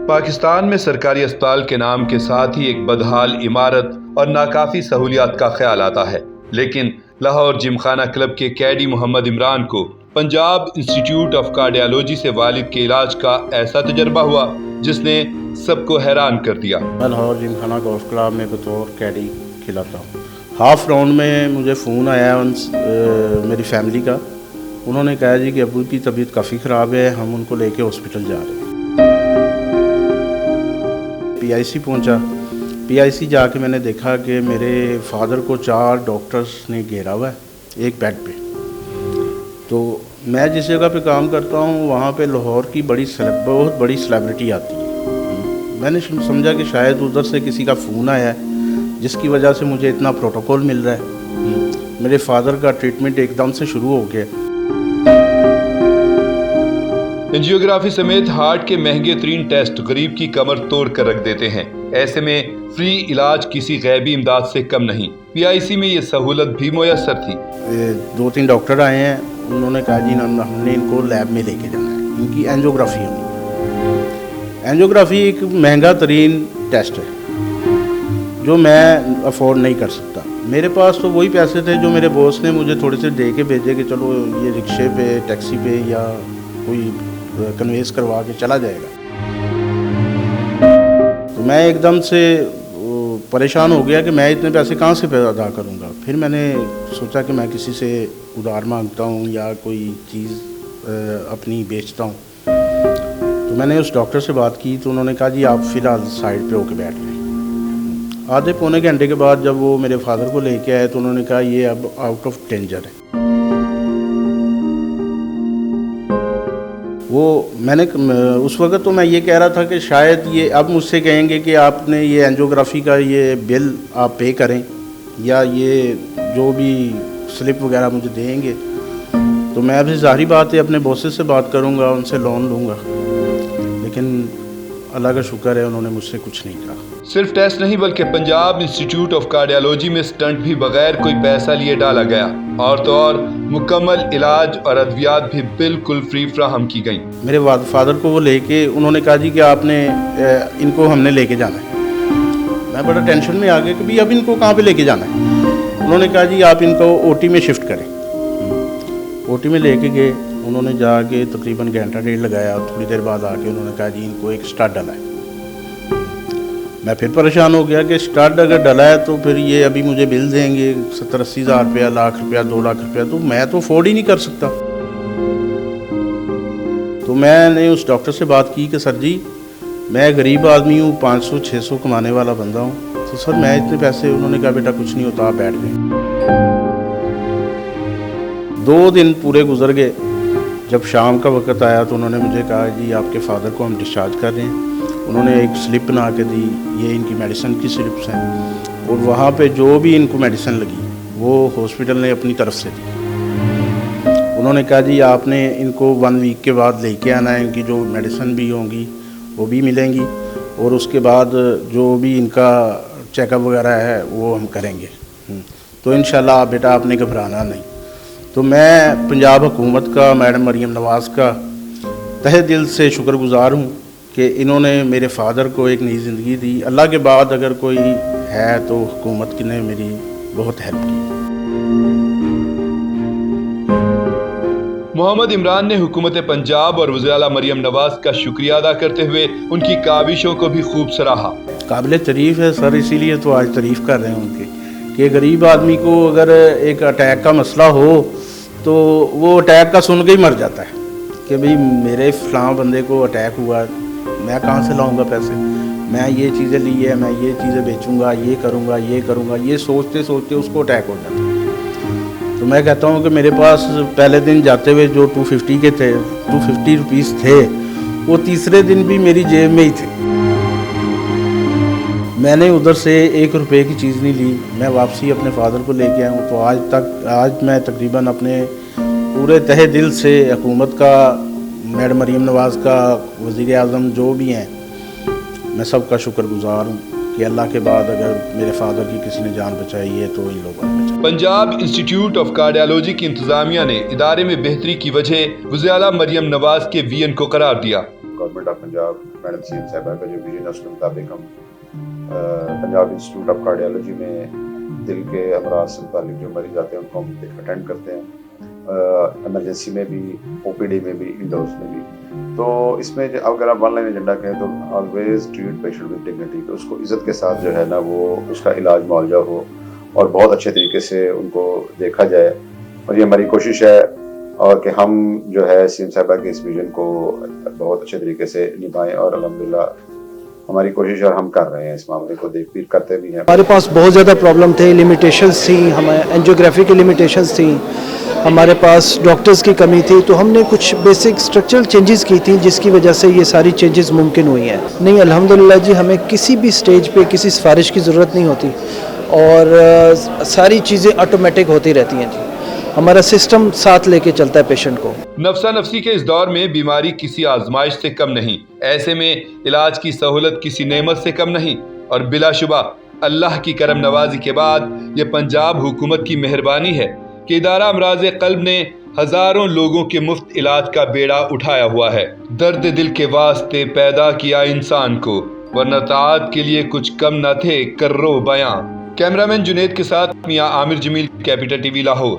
پاکستان میں سرکاری اسپتال کے نام کے ساتھ ہی ایک بدحال عمارت اور ناکافی سہولیات کا خیال آتا ہے، لیکن لاہور جم خانہ کلب کے کیڈی محمد عمران کو پنجاب انسٹیٹیوٹ آف کارڈیالوجی سے والد کے علاج کا ایسا تجربہ ہوا جس نے سب کو حیران کر دیا۔ میں لاہور جم خانہ گولف کلب میں بطور کیڈی کھلاتا ہوں۔ ہاف راؤنڈ میں مجھے فون آیا میری فیملی کا، انہوں نے کہا جی کہ ابو کی طبیعت کافی خراب ہے، ہم ان کو لے کے ہاسپٹل جا رہے ہیں۔ پی آئی سی پہنچا، پی آئی سی جا کے میں نے دیکھا کہ میرے فادر کو 4 ڈاکٹرز نے گھیرا ہوا ہے ایک بیڈ پہ۔ تو میں جس جگہ پہ کام کرتا ہوں وہاں پہ لاہور کی بہت بڑی سیلیبریٹی آتی ہے۔ میں نے سمجھا کہ شاید ادھر سے کسی کا فون آیا ہے جس کی وجہ سے مجھے اتنا پروٹوکول مل رہا ہے۔ میرے فادر کا ٹریٹمنٹ ایک دم سے شروع ہو گیا۔ انجیوگرافی سمیت ہارٹ کے مہنگے ترین ٹیسٹ غریب کی کمر توڑ کر رکھ دیتے ہیں، ایسے میں فری علاج کسی غیبی امداد سے کم نہیں۔ پی آئی سی میں یہ سہولت بھی میسر تھی۔ 2-3 ڈاکٹر آئے ہیں، انہوں نے کہا جی ہم نے ان کو لیب میں لے کے جانا ہے، ان کی اینجیوگرافی ہونی۔ اینجیوگرافی ایک مہنگا ترین ٹیسٹ ہے جو میں افورڈ نہیں کر سکتا۔ میرے پاس تو وہی پیسے تھے جو میرے باس نے مجھے تھوڑے سے دے کے بھیجے کہ چلو یہ رکشے پہ ٹیکسی پہ یا کوئی کنوینس کروا کے چلا جائے گا۔ تو میں ایک دم سے پریشان ہو گیا کہ میں اتنے پیسے کہاں سے ادا کروں گا۔ پھر میں نے سوچا کہ میں کسی سے ادھار مانگتا ہوں یا کوئی چیز اپنی بیچتا ہوں۔ تو میں نے اس ڈاکٹر سے بات کی تو انہوں نے کہا جی آپ فی الحال سائڈ پہ ہو کے بیٹھ رہے ہیں۔ آدھے پونے گھنٹے کے بعد جب وہ میرے فادر کو لے کے آئے تو انہوں نے کہا یہ اب آؤٹ آف ڈینجر ہے۔ میں نے اس وقت تو میں یہ کہہ رہا تھا کہ شاید یہ اب مجھ سے کہیں گے کہ آپ نے یہ اینجیوگرافی کا یہ بل آپ پے کریں یا یہ جو بھی سلپ وغیرہ مجھے دیں گے، تو میں ابھی ظاہری بات ہے اپنے باسز سے بات کروں گا، ان سے لون لوں گا۔ لیکن اللہ کا شکر ہے انہوں نے مجھ سے کچھ نہیں کہا۔ صرف ٹیسٹ نہیں بلکہ پنجاب انسٹیٹیوٹ آف کارڈیالوجی میں سٹنٹ بھی بغیر کوئی پیسہ لیے ڈالا گیا، اور تو اور مکمل علاج اور ادویات بھی بالکل فری فراہم کی گئیں۔ میرے فادر کو وہ لے کے انہوں نے کہا جی کہ آپ نے ان کو ہم نے لے کے جانا ہے۔ میں بڑا ٹینشن میں آ گیا کہ بھئی اب ان کو کہاں پہ لے کے جانا ہے۔ انہوں نے کہا جی آپ ان کو او ٹی میں شفٹ کریں۔ او ٹی میں لے کے گئے، انہوں نے جا کے تقریباً گھنٹہ ڈیڑھ لگایا، تھوڑی دیر بعد آ کے انہوں نے کہا جی ان کو ایک سٹڈ ڈالا ہے۔ میں پھر پریشان ہو گیا کہ سٹڈ اگر ڈالا ہے تو پھر یہ ابھی مجھے بل دیں گے 70-80 ہزار روپیہ، لاکھ روپیہ، 2 لاکھ روپیہ، تو میں تو افورڈ ہی نہیں کر سکتا۔ تو میں نے اس ڈاکٹر سے بات کی کہ سر جی میں غریب آدمی ہوں، 500-600 کمانے والا بندہ ہوں، تو سر میں اتنے پیسے، انہوں نے کہا بیٹا کچھ نہیں ہوتا، آپ بیٹھ گئے۔ 2 دن پورے گزر گئے۔ جب شام کا وقت آیا تو انہوں نے مجھے کہا جی آپ کے فادر کو ہم ڈسچارج کر رہے ہیں۔ انہوں نے ایک سلپ بنا کے دی، یہ ان کی میڈیسن کی سلپس ہیں، اور وہاں پہ جو بھی ان کو میڈیسن لگی وہ ہاسپٹل نے اپنی طرف سے دی۔ انہوں نے کہا جی آپ نے ان کو 1 ویک کے بعد لے کے آنا ہے، ان کی جو میڈیسن بھی ہوں گی وہ بھی ملیں گی، اور اس کے بعد جو بھی ان کا چیک اپ وغیرہ ہے وہ ہم کریں گے۔ تو انشاءاللہ آپ بیٹا آپ نے گھبرانا نہیں۔ تو میں پنجاب حکومت کا، میڈم مریم نواز کا تہہ دل سے شکر گزار ہوں کہ انہوں نے میرے فادر کو ایک نئی زندگی دی۔ اللہ کے بعد اگر کوئی ہے تو حکومت نے میری بہت ہیلپ کی۔ محمد عمران نے حکومت پنجاب اور وزیر اعلیٰ مریم نواز کا شکریہ ادا کرتے ہوئے ان کی کاوشوں کو بھی خوب سراہا۔ قابل تعریف ہے سر، اسی لیے تو آج تعریف کر رہے ہیں ان کی کہ غریب آدمی کو اگر ایک اٹیک کا مسئلہ ہو تو وہ اٹیک کا سن کے ہی مر جاتا ہے کہ بھئی میرے فلاں بندے کو اٹیک ہوا، میں کہاں سے لاؤں گا پیسے، میں یہ چیزیں لی ہے، میں یہ چیزیں بیچوں گا، یہ کروں گا، یہ کروں گا، یہ سوچتے سوچتے اس کو اٹیک ہو جاتا ہے۔ تو میں کہتا ہوں کہ میرے پاس پہلے دن جاتے ہوئے جو 250 کے تھے، 250 روپیز تھے، وہ تیسرے دن بھی میری جیب میں ہی تھے۔ میں نے ادھر سے 1 روپے کی چیز نہیں لی، میں واپسی اپنے فادر کو لے کے آیا ہوں۔ تو آج میں تقریباً اپنے پورے تہہ دل سے حکومت کا، میڈم مریم نواز کا، وزیر اعظم جو بھی ہیں، میں سب کا شکر گزار ہوں کہ اللہ کے بعد اگر میرے فادر کی کسی نے جان بچائی ہے تو ان لوگوں نے بچائی۔ پنجاب انسٹیٹیوٹ آف کارڈیالوجی کی انتظامیہ نے ادارے میں بہتری کی وجہ وزیر اعلیٰ مریم نواز کے وی این کو قرار دیا۔ Government of Punjab madam C M صاحبہ کا جو ویژن ہے اس کے مطابق ہم پنجاب انسٹیٹیوٹ آف کارڈیالوجی میں دل کے امراض سے متعلق جو مریض آتے ہیں ان کو ہم اٹینڈ کرتے ہیں، ایمرجنسی میں بھی، او پی ڈی میں بھی، انڈورس میں بھی۔ تو اس میں اگر آپ ون لائن ایجنڈا کہیں تو always treat patient with dignity, تو اس کو عزت کے ساتھ جو ہے نا وہ اس کا علاج معالجہ ہو اور بہت اچھے طریقے سے ان کو دیکھا جائے، اور یہ ہماری کوشش ہے اور کہ ہم جو ہے سی ایم صاحبہ کے اس ویژن کو بہت اچھے طریقے سے نبھائیں، اور الحمدللہ ہماری کوشش اور ہم کر رہے ہیں، اس معاملے کو دیکھ پیر کرتے بھی ہیں۔ ہمارے پاس بہت زیادہ پرابلم تھے، لیمیٹیشنز تھیں، ہمیں اینجیوگرافی کی لیمیٹیشنز تھیں، ہمارے پاس ڈاکٹرز کی کمی تھی، تو ہم نے کچھ بیسک اسٹرکچرل چینجز کی تھیں جس کی وجہ سے یہ ساری چینجز ممکن ہوئی ہیں۔ نہیں الحمدللہ جی، ہمیں کسی بھی سٹیج پہ کسی سفارش کی ضرورت نہیں ہوتی، اور ساری چیزیں آٹومیٹک ہوتی رہتی ہیں جی، ہمارا سسٹم ساتھ لے کے چلتا ہے پیشنٹ کو۔ نفسا نفسی کے اس دور میں بیماری کسی آزمائش سے کم نہیں، ایسے میں علاج کی سہولت کسی نعمت سے کم نہیں، اور بلا شبہ اللہ کی کرم نوازی کے بعد یہ پنجاب حکومت کی مہربانی ہے کہ ادارہ امراض قلب نے ہزاروں لوگوں کے مفت علاج کا بیڑا اٹھایا ہوا ہے۔ درد دل کے واسطے پیدا کیا انسان کو، ورنہ طاعت کے لیے کچھ کم نہ تھے کرو بیاں۔ کیمرامین جنید کے ساتھ میاں عامر جمیل، کیپیٹل ٹی وی لاہور۔